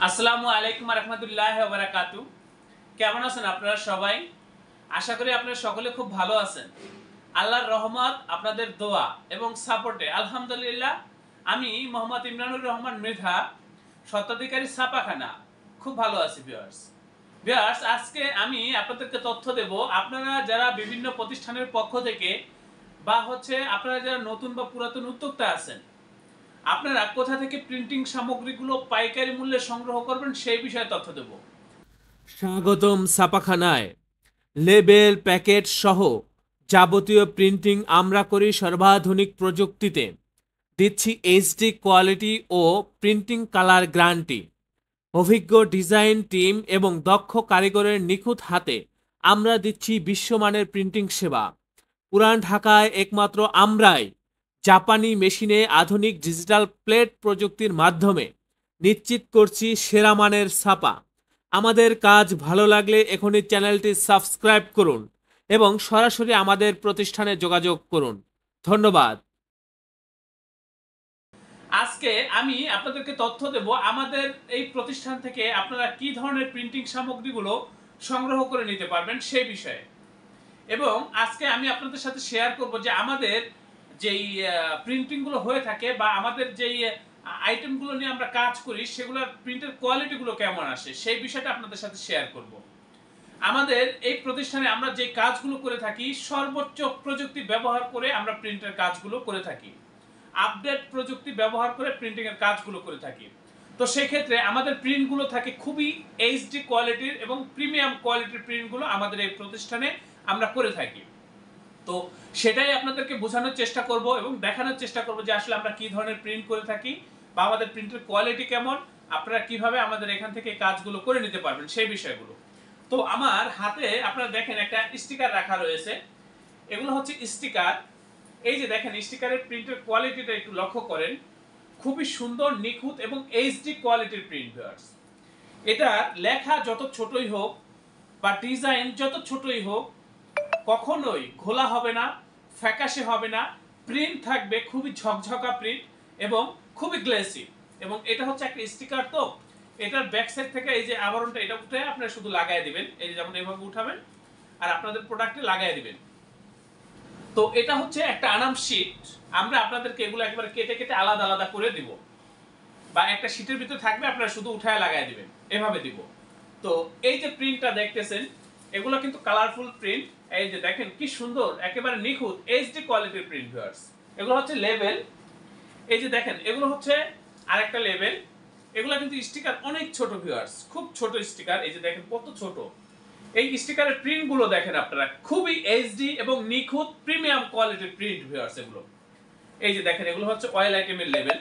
আসসালামু আলাইকুম রহমতুল্লাহ বারাকাতু। কেমন আছেন আপনারা সবাই? আশা করি আপনারা সকলে খুব ভালো আছেন। আল্লাহর রহমত, আপনাদের দোয়া এবং সাপোর্টে আলহামদুলিল্লাহ আমি মোহাম্মদ ইমরানুর রহমান মৃধা, স্বত্বাধিকারী ছাপাখানা, খুব ভালো আছি। ভিউয়ার্স, আজকে আমি আপনাদেরকে তথ্য দেব। আপনারা যারা বিভিন্ন প্রতিষ্ঠানের পক্ষ থেকে বা আপনারা যারা নতুন বা পুরাতন উদ্যোক্তা আছেন, আপনারা কোথা থেকে প্রিন্টিং সামগ্রীগুলো পাইকারি মূল্যে সংগ্রহ করবেন সেই বিষয়ে তথ্য দেব। স্বাগতম ছাপাখানায়। লেবেল, প্যাকেট সহ যাবতীয় প্রিন্টিং আমরা করি সর্বাধুনিক প্রযুক্তিতে। দিচ্ছি এইচডি কোয়ালিটি ও প্রিন্টিং কালার গ্যারান্টি। অভিজ্ঞ ডিজাইন টিম এবং দক্ষ কারিগরের নিখুঁত হাতে আমরা দিচ্ছি বিশ্বমানের প্রিন্টিং সেবা। পুরান ঢাকায় একমাত্র আমরাই জাপানি মেশিনে আধুনিক ডিজিটাল প্লেট প্রযুক্তির মাধ্যমে নিশ্চিত করছি সেরা মানের ছাপা। আমাদের কাজ ভালো লাগলে এখনই চ্যানেলটি সাবস্ক্রাইব করুন এবং সরাসরি আমাদের প্রতিষ্ঠানে যোগাযোগ করুন। ধন্যবাদ। আজকে আমি আপনাদেরকে তথ্য দেব আমাদের এই প্রতিষ্ঠান থেকে আপনারা কি ধরনের প্রিন্টিং সামগ্রীগুলো সংগ্রহ করে নিতে পারবেন সেই বিষয়ে। এবং আজকে আমি আপনাদের সাথে শেয়ার করব যে আমাদের যেই প্রিন্টিংগুলো হয়ে থাকে বা আমাদের যেই আইটেমগুলো নিয়ে আমরা কাজ করি সেগুলোর প্রিন্টের কোয়ালিটিগুলো কেমন আসে সেই বিষয়টা আপনাদের সাথে শেয়ার করব। আমাদের এই প্রতিষ্ঠানে আমরা যে কাজগুলো করে থাকি সর্বোচ্চ প্রযুক্তি ব্যবহার করে আমরা প্রিন্টের কাজগুলো করে থাকি, আপডেট প্রযুক্তি ব্যবহার করে প্রিন্টিং এর কাজগুলো করে থাকি। তো সেই ক্ষেত্রে আমাদের প্রিন্টগুলো থাকে খুবই এইচডি কোয়ালিটির এবং প্রিমিয়াম কোয়ালিটির প্রিন্টগুলো আমাদের এই প্রতিষ্ঠানে আমরা করে থাকি। তো সেটাই আপনাদেরকে বোঝানোর চেষ্টা করব এবং দেখানোর চেষ্টা করব যে আসলে আমরা কি ধরনের প্রিন্ট করে থাকি বা আমাদের প্রিন্টের কোয়ালিটি কেমন, আপনারা কিভাবে আমাদের এখান থেকে কাজগুলো করে নিতে পারবেন সেই বিষয়গুলো। তো আমার হাতে আপনারা দেখেন একটা স্টিকার রাখা রয়েছে। এগুলো হচ্ছে স্টিকার। এই যে দেখেন স্টিকারের প্রিন্টের কোয়ালিটিটা একটু লক্ষ্য করেন, খুবই সুন্দর, নিখুঁত এবং এইচডি কোয়ালিটির প্রিন্ট। ভিউয়ার্স, এটা লেখা যত ছোটই হোক বা ডিজাইন যত ছোটই হোক কখনোই ঘোলা হবে না, ফ্যাকাশে হবে না। প্রিন্ট থাকবে খুবই ঝকঝকা প্রিন্ট এবং খুবই গ্লেসি। এবং এটা হচ্ছে একটা স্টিকার, তো এটার ব্যাক সাইড থেকে এই যে আবরণটা এটা উঠে আপনারা শুধু লাগাই দিবেন। এই যে যেমন এইভাবে উঠাবেন আর আপনাদের প্রোডাক্টে লাগাই দিবেন। তো এটা হচ্ছে একটা আনাম শীট। আমরা আপনাদেরকে এগুলো একবারে কেটে কেটে আলাদা আলাদা করে দিব, বা একটা শীটের ভিতরে থাকবে, আপনারা শুধু উঠায় লাগাই দিবেন, এভাবে দিব। তো এই যে প্রিন্টটা দেখতেছেন এগুলো কিন্তু কালারফুল প্রিন্ট। এই যে দেখেন কি সুন্দর, একেবারে নিখুঁত এইচডি কোয়ালিটির প্রিন্ট। ভিউয়ার্স, এগুলো হচ্ছে লেবেল। এই যে দেখেন এগুলো হচ্ছে আরেকটা লেবেল। এগুলো কিন্তু স্টিকার অনেক ছোট। ভিউয়ার্স, খুব ছোট স্টিকার। এই যে দেখেন কত ছোট। এই স্টিকারের প্রিন্ট গুলো দেখেন আপনারা, খুবই এইচডি এবং নিখুঁত প্রিমিয়াম কোয়ালিটির প্রিন্ট। ভিউয়ার্স, এগুলো এই যে দেখেন এগুলো হচ্ছে অয়েল আইটেমের লেবেল।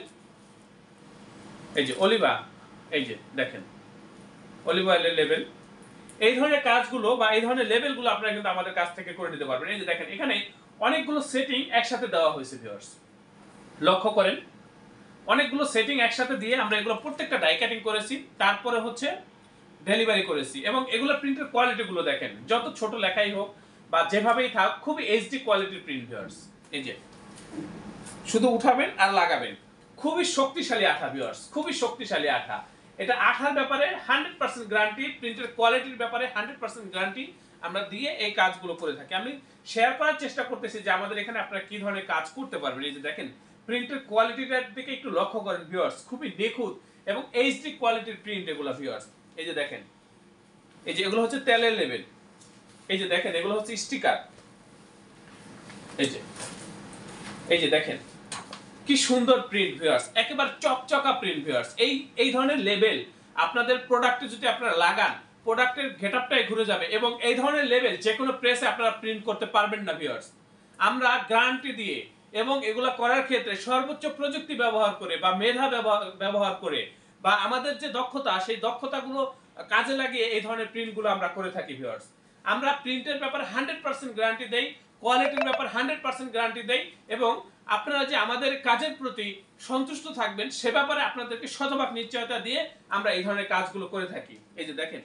এই যে অলিভা, এই যে দেখেন অলিভ অয়েলের লেবেল। এই ধরনের কাজগুলো বা এই ধরনের লেবেলগুলো আপনারা কিন্তু আমাদের কাছ থেকে করে নিতে পারবেন। এই যে দেখেন এখানে অনেকগুলো সেটিং একসাথে দেওয়া হয়েছে। ভিউয়ার্স, লক্ষ্য করেন, অনেকগুলো সেটিং একসাথে দিয়ে আমরা এগুলো প্রত্যেকটা ডাই কাটিং করেছি, তারপরে ডেলিভারি করেছি। এবং এগুলো প্রিন্টের কোয়ালিটিগুলো দেখেন, যত ছোট লেখাই হোক বা যেভাবেই থাক খুবই এইচডি কোয়ালিটির প্রিন্ট। ভিউয়ার্স, এই যে শুধু উঠাবেন আর লাগাবেন, খুবই শক্তিশালী আঠা। ভিউয়ার্স, খুবই শক্তিশালী আঠা। এটা আঠার ব্যাপারে 100% গ্যারান্টি, প্রিন্টের কোয়ালিটির ব্যাপারে 100% গ্যারান্টি আমরা দিয়ে এই কাজগুলো করে থাকি। আমি শেয়ার করার চেষ্টা করতেছি যে আমাদের এখানে আপনারা কি ধরনের কাজ করতে পারবেন। এই যে দেখেন প্রিন্টের কোয়ালিটিটার দিকে একটু লক্ষ্য করেন। ভিউয়ার্স, খুবই নিখুঁত এবং এইচডি কোয়ালিটির প্রিন্ট এগুলো। ভিউয়ার্স, এই যে দেখেন, এই যে এগুলো হচ্ছে তেলের লেবেল। এই যে দেখেন এগুলো হচ্ছে স্টিকার। এই যে এই যে দেখেন কি সুন্দর প্রিন্ট। ভিউয়ার্স, একেবারে চকচকা প্রিন্ট। ভিউয়ার্স, এই ধরনের লেবেল আপনাদের প্রোডাক্টে যদি আপনারা লাগান, প্রোডাক্টের গেটআপটাই ঘুরে যাবে। এবং এই ধরনের লেবেল যে কোনো প্রেসে আপনারা প্রিন্ট করতে পারবেন না। ভিউয়ার্স, আমরা গ্যারান্টি দিয়ে এবং এগুলো করার ক্ষেত্রে সর্বোচ্চ প্রযুক্তি ব্যবহার করে বা মেধা ব্যবহার করে বা আমাদের যে দক্ষতা, সেই দক্ষতাগুলো কাজে লাগিয়ে এই ধরনের প্রিন্টগুলো আমরা করে থাকি। ভিউয়ার্স, আমরা প্রিন্টের ব্যাপারে 100% গ্যারান্টি দেই, কোয়ালিটির ব্যাপারে 100% গ্যারান্টি দেই এবং আপনারা যে আমাদের কাজের প্রতি সন্তুষ্ট থাকবেন সে ব্যাপারে আপনাদেরকে শতভাগ নিশ্চয়তা দিয়ে আমরা এই ধরনের কাজগুলো করে থাকি। এই যে দেখেন,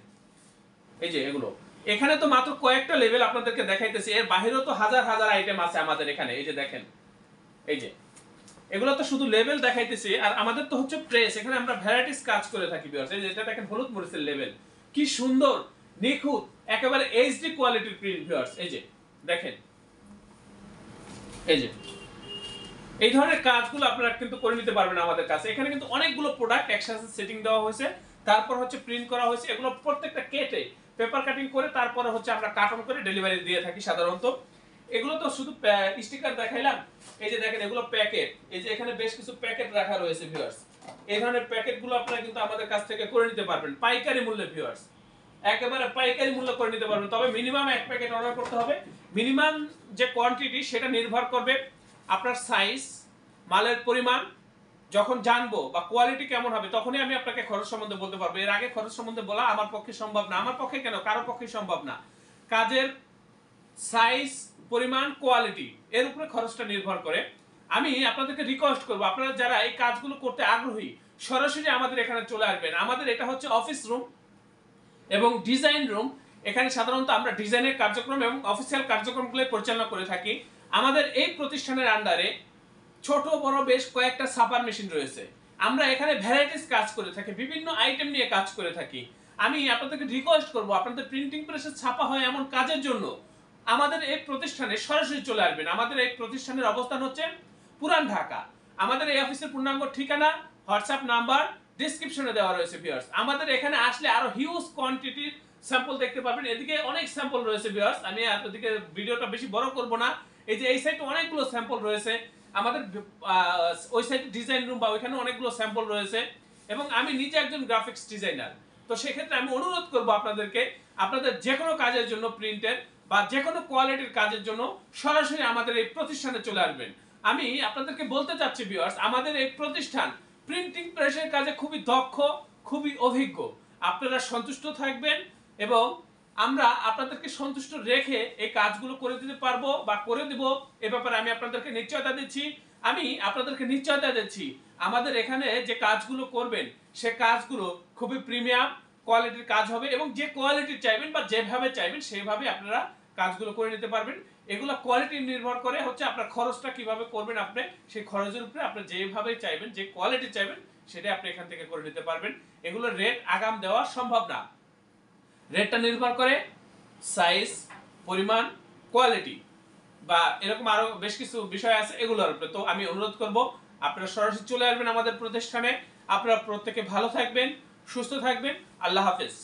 এই যে এগুলো এখানে তো মাত্র কয়েকটা লেভেল আপনাদেরকে দেখাইতেছি, এর বাইরেও তো হাজার হাজার আইটেম আছে আমাদের এখানে। এই যে দেখেন, এই যে এগুলো তো শুধু লেভেল দেখাইতেছি, আর আমাদের তো হচ্ছে প্রেস, এখানে আমরা ভ্যারাইটিস কাজ করে থাকি ভিউয়ার্স। এই যে এটা দেখেন হলুদ মরিচের লেভেল, কি সুন্দর নিখুঁত একেবারে এইচডি কোয়ালিটির প্রিন্ট ভিউয়ার্স। এই যে দেখেন, এই যে এই ধরনের কাজগুলো আপনারা কিন্তু করে নিতে পারবেন আমাদের কাছে। এখানে কিন্তু অনেকগুলো প্রোডাক্ট একসাথে সেটিং দেওয়া হয়েছে, তারপর হচ্ছে প্রিন্ট করা হয়েছে। এগুলো প্রত্যেকটা কেটে পেপার কাটিং করে তারপরে হচ্ছে আমরা কার্টন করে ডেলিভারি দিয়ে থাকি সাধারণত। এগুলো তো শুধু স্টিকার দেখাইলাম, এই যে দেখেন এগুলো প্যাকেট, এই যে এখানে বেশ কিছু প্যাকেট রাখা রয়েছে ভিউয়ার্স। এই ধরনের প্যাকেটগুলো আপনারা কিন্তু আমাদের কাছ থেকে করে নিতে পারবেন পাইকারি মূল্যে ভিউয়ার্স, একেবারে পাইকারি মূল্য করে নিতে পারবেন। তবে মিনিমাম এক প্যাকেট অর্ডার করতে হবে। মিনিমাম যে কোয়ান্টিটি সেটা নির্ভর করবে আপনার সাইজ, মালের পরিমাণ। যখন জানবো বা কোয়ালিটি কেমন হবে তখনই আমি আপনাকে খরচ সম্বন্ধে বলতে পারবো। এর আগে খরচ সম্বন্ধে বলা আমার পক্ষে সম্ভব না। আমার পক্ষে কেন, কারো পক্ষে সম্ভব না। কাজের সাইজ, পরিমাণ, কোয়ালিটি এর উপরে খরচটা নির্ভর করে। আমি আপনাদেরকে রিকোয়েস্ট করবো, আপনারা যারা এই কাজগুলো করতে আগ্রহী সরাসরি আমাদের এখানে চলে আসবেন। আমাদের এটা হচ্ছে অফিস রুম এবং ডিজাইন রুম। এখানে সাধারণত আমরা ডিজাইনের কার্যক্রম এবং অফিসিয়াল কার্যক্রমগুলো পরিচালনা করে থাকি। আমাদের এই প্রতিষ্ঠানের আন্ডারে ছোট বড় বেশ কয়েকটা ছাপার মেশিন রয়েছে। আমরা এখানে ভ্যারাইটিস কাজ করে থাকি, বিভিন্ন আইটেম নিয়ে কাজ করে থাকি। আমি আপনাদেরকে রিকোয়েস্ট করবো, আপনাদের প্রিন্টিং প্রেসে ছাপা হয় এমন কাজের জন্য আমাদের এই প্রতিষ্ঠানে সরাসরি চলে আসবেন। আমাদের এই প্রতিষ্ঠানের অবস্থান হচ্ছে পুরান ঢাকা। আমাদের এই অফিসের পূর্ণাঙ্গ ঠিকানা, হোয়াটসঅ্যাপ নাম্বার ডেসক্রিপশনে দেওয়া রয়েছে ভিউয়ার্স। আমাদের এখানে আসলে আরো হিউজ কোয়ান্টিটির স্যাম্পল দেখতে পাবেন। এদিকে অনেক স্যাম্পল রয়েছে ভিউয়ার্স, আমি আপনাদেরকে ভিডিওটা বেশি বড় করব না। এই যে এই সাইডে অনেকগুলো স্যাম্পল রয়েছে, আমাদের ওই সাইড ডিজাইন রুম বা ওইখানে অনেকগুলো স্যাম্পল রয়েছে। এবং আমি নিজে একজন গ্রাফিক্স ডিজাইনার, তো সেক্ষেত্রে আমি অনুরোধ করব আপনাদেরকে, আপনাদের যে কোনো কাজের জন্য, প্রিন্টের বা যে কোনো কোয়ালিটির কাজের জন্য সরাসরি আমাদের এই প্রতিষ্ঠানে চলে আসবেন। আমি আপনাদেরকে বলতে চাচ্ছি ভিউয়ার্স, আমাদের এই প্রতিষ্ঠান প্রিন্টিং প্রেসের কাজে খুবই দক্ষ, খুবই অভিজ্ঞ। আপনারা সন্তুষ্ট থাকবেন এবং আমরা আপনাদেরকে সন্তুষ্ট রেখে এই কাজগুলো করে দিতে পারবো বা করে দিব, এ ব্যাপারে আমি আপনাদেরকে নিশ্চয়তা দিচ্ছি। আমি আপনাদেরকে নিশ্চয়তা দিচ্ছি আমাদের এখানে যে কাজগুলো করবেন সে কাজগুলো খুবই প্রিমিয়াম কোয়ালিটির কাজ হবে এবং যে কোয়ালিটি চাইবেন বা যেভাবে চাইবেন সেইভাবে আপনারা কাজগুলো করে নিতে পারবেন। এগুলো কোয়ালিটি নির্ভর করে হচ্ছে আপনার খরচটা কিভাবে করবেন, আপনি সেই খরচের উপরে আপনি যেভাবে চাইবেন, যে কোয়ালিটি চাইবেন সেটা আপনি এখান থেকে করে নিতে পারবেন। এগুলোর রেট আগাম দেওয়া সম্ভব না। রেটটা নির্ভর করে সাইজ, পরিমাণ, কোয়ালিটি বা এরকম আরো বেশ কিছু বিষয় আছে এগুলোর উপরে। তো আমি অনুরোধ করব আপনারা সরাসরি চলে আসবেন আমাদের প্রতিষ্ঠানে। আপনারা প্রত্যেকে ভালো থাকবেন, সুস্থ থাকবেন। আল্লাহ হাফেজ।